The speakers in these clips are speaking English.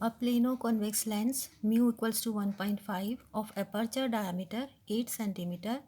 A plano convex lens mu equals to 1.5 of aperture diameter 8 cm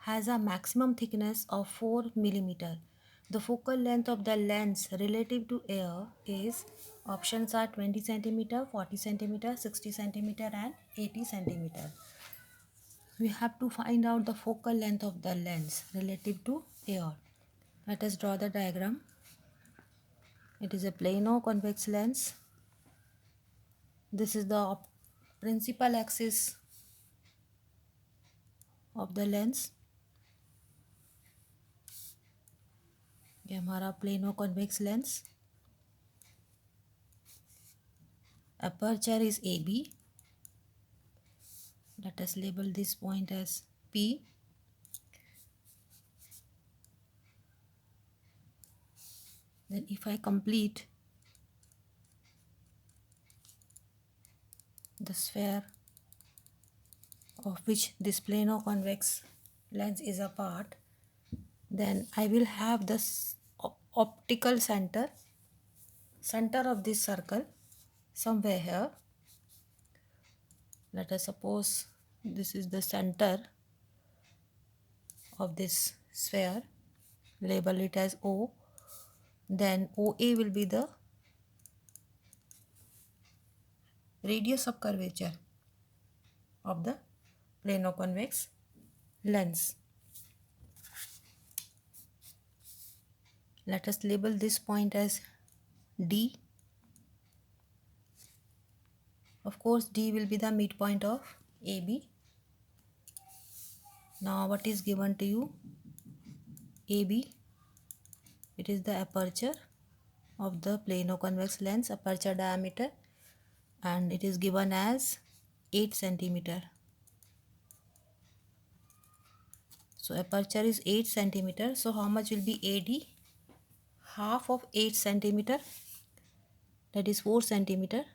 has a maximum thickness of 4 mm. The focal length of the lens relative to air is options are 20 cm, 40 cm, 60 cm and 80 cm. We have to find out the focal length of the lens relative to air. Let us draw the diagram. It is a plano convex lens. This is the principal axis of the lens. ये हमारा plano convex lens. Aperture is AB. Let us label this point as P. Then if I complete the sphere of which this plano convex lens is a part, then I will have the optical center of this circle somewhere here. Let us suppose this is the center of this sphere. Label it as O. Then OA will be the radius of curvature of the plano convex lens. Let us label this point as D. Of course, D will be the midpoint of AB. Now, what is given to you? AB. It is the aperture of the plano convex lens, aperture diameter, and it is given as 8 cm. So, aperture is 8 cm. So, how much will be AD? Half of 8 cm, that is 4 cm.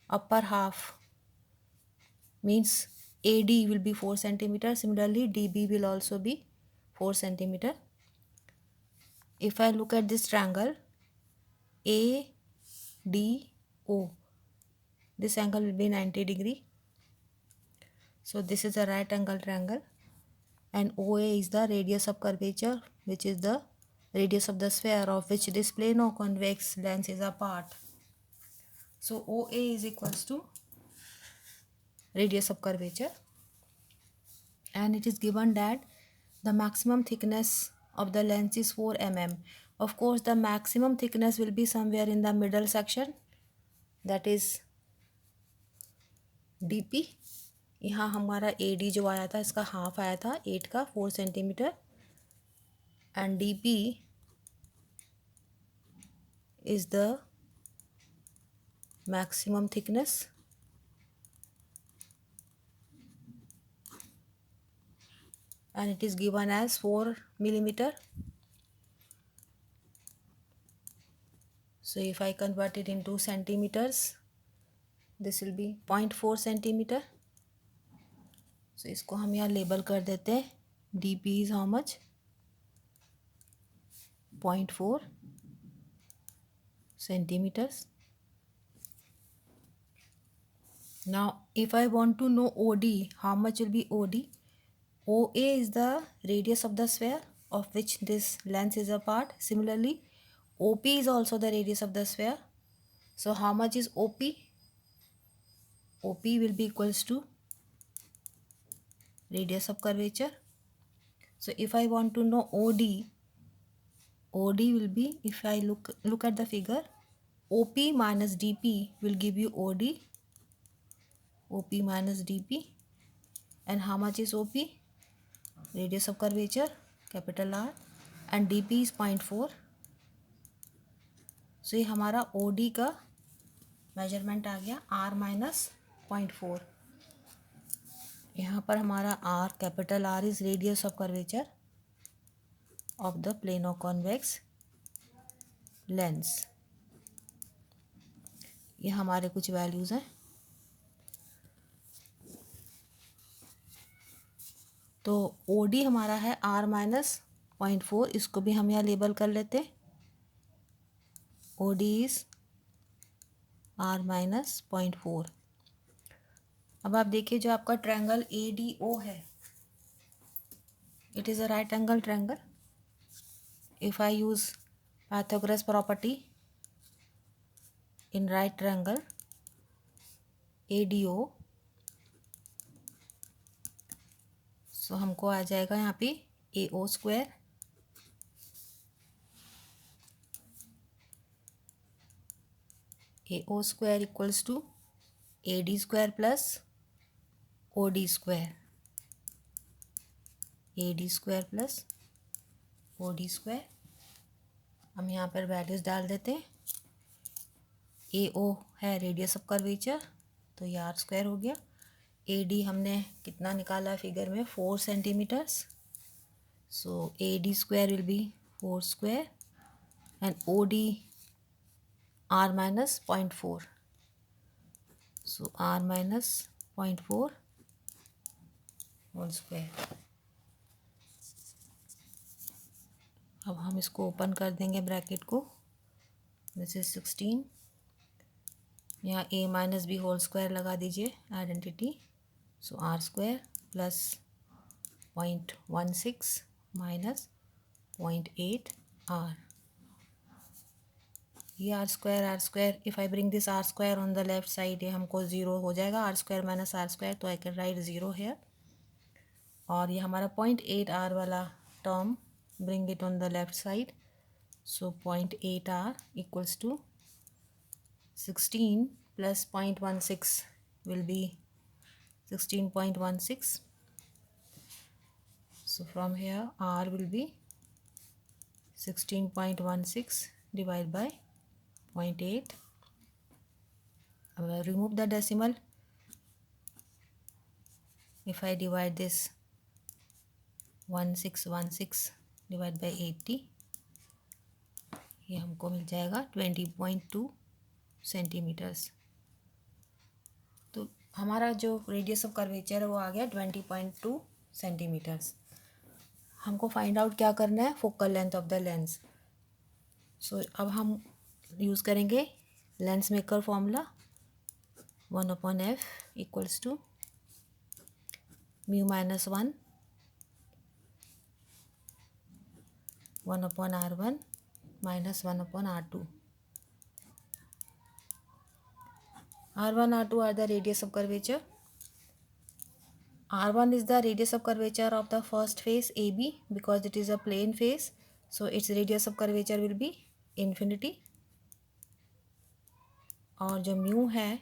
Upper half means AD will be 4 cm. Similarly, DB will also be 4 cm. If I look at this triangle ADO, this angle will be 90 degree. So this is a right angle triangle, and OA is the radius of curvature, which is the radius of the sphere of which this plano convex lens is a part. So OA is equals to radius of curvature, and it is given that the maximum thickness of the lens is 4 mm. Of course, the maximum thickness will be somewhere in the middle section, that is DP. यहाँ हमारा AD जो आया था इसका half आया था 8 का 4 centimetre, and DP is the maximum thickness, and it is given as 4 millimeter. So if I convert it into centimeters, this will be 0.4 centimeter. So इसको हम यहाँ लेबल कर देते हैं. DP is how much? 0.4 centimeters. Now if I want to know OD, how much will be OD? OA is the radius of the sphere of which this lens is a part. Similarly, OP is also the radius of the sphere. So how much is OP? OP will be equals to radius of curvature. So if I want to know OD, OD will be, if I look at the figure, OP minus DP will give you OD. OP minus DP. And how much is OP? Radius of curvature, capital R, and DP is 0.4. So ये हमारा OD का measurement आ गया R minus 0.4. यहाँ पर हमारा R, capital R is radius of curvature of the plano convex lens. ये हमारे कुछ वैल्यूज़ हैं. तो OD हमारा है R माइनस 0.4. इसको भी हम यहाँ लेबल कर लेते हैं. OD is r minus 0.4। अब आप देखिए जो आपका ट्रायंगल ADO है, it is a right angle triangle. If I use Pythagoras property in right triangle ADO, so हमको आ जाएगा यहाँ पे AO square equals to AD square plus OD square, AD square plus OD square. हम यहाँ पर values डाल देते हैं। AO है रेडियस ऑफ कर्वेचर, तो ये R स्क्वायर हो गया। AD हमने कितना निकाला फिगर में, 4 centimetres, so AD square will be 4 square and OD R minus 0.4, so R minus 0.4 whole square. अब हम इसको ओपन कर देंगे ब्रैकेट को, दिस इज 16, यहाँ A minus b whole square लगा दीजिए identity, so R square plus 0.16 minus 0.8 R, ये R square, if I bring this R square on the left side, ये हमको ज़ीरो हो जाएगा, R square minus R square, तो I can write zero here. और ये हमारा 0.8 R वाला term, bring it on the left side, so 0.8 R equals to 16 plus 0.16 will be 16.16. So from here R will be 16.16 divided by 0.8. I will remove the decimal. If I divide this 1616 divided by 80, ये हमको मिल जाएगा 20.2 centimetres. तो हमारा जो radius of curvature है वो आ गया 20.2 centimetres. हमको फाइंड आउट क्या करना है, focal length of the lens. So अब हम यूज़ करेंगे lens maker formula, 1/f equals to mu minus 1/r1 minus 1/r2। R1, R2 are the radius of curvature. R1 is the radius of curvature of the first face AB because it is a plane face, so its radius of curvature will be infinity. और जो mu है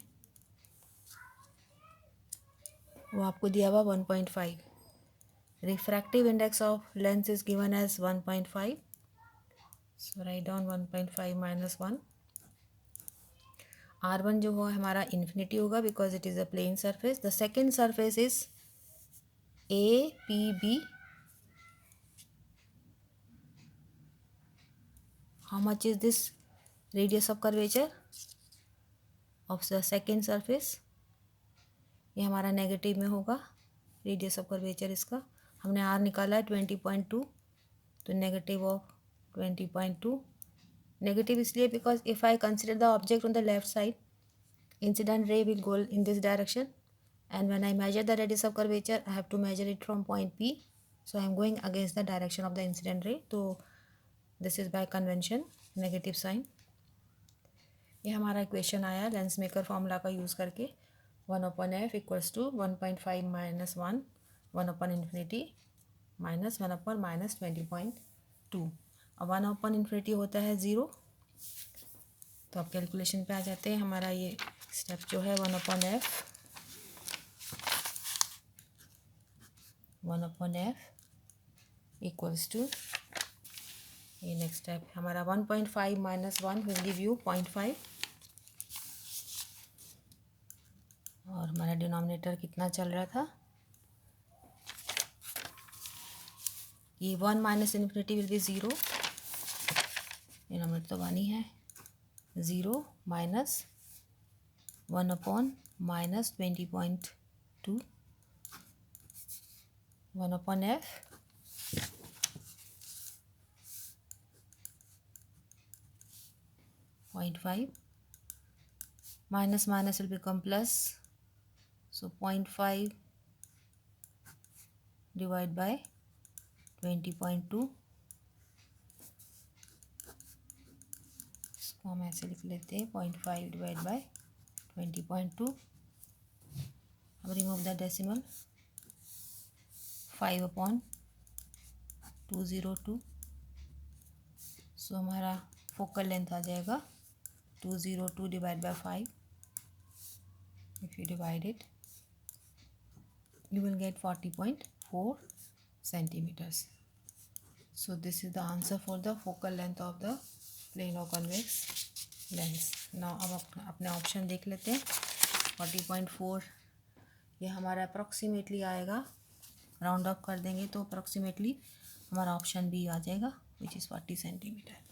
वो आपको दिया हुआ 1.5। Refractive index of lens is given as 1.5, so write down 1.5 minus 1। R1 जो हो हमारा इन्फिनिटी होगा because it is a plane surface. The second surface is APB। How much is this radius of curvature of the second surface, ये हमारा negative में होगा radius of curvature इसका। हमने R निकाला है 20.2, तो नेगेटिव ऑफ 20.2। नेगेटिव इसलिए because if I consider the object on the left side, incident ray will go in this direction, and when I measure the radius of curvature I have to measure it from point P, so I am going against the direction of the incident ray, so this is by convention negative sign। ये हमारा equation आया lens maker formula का use करके, 1/f equals to 1.5 minus 1 1/infinity minus 1/माइनस 20.2। अब 1/infinity होता है 0, तो अब कैलकुलेशन पे आ जाते हैं। हमारा ये स्टेप जो है 1/f 1/f इक्वल्स टू, ये नेक्स्ट स्टेप हमारा 1.5 माइनस 1 विल गिव यू 0.5, और हमारा डिनोमिनेटर कितना चल रहा था, ये 1 minus infinity will be 0, denominator तो 1 ही है, 0 माइनस 1/माइनस 20.2 1/f 0.5 minus minus will become plus, so 0.5 divided by 20.2, इसको हम ऐसे लिख लेते हैं 0.5 डिवाइड बाय 20.2. अब रिमूव द डेसिमल, 5/202, सो हमारा फोकल लेंथ आ जाएगा 202 divide by 5. If you divide it you will get 40.4 centimeters. So this is the answer for the focal length of the plano convex lens. Now अब अपने option देख लेते हैं. 40.4 ये हमारा approximately आएगा, राउंड ऑफ कर देंगे तो अप्रॉक्सीमेटली हमारा ऑप्शन बी आ जाएगा, विच इज़ 40 सेंटीमीटर.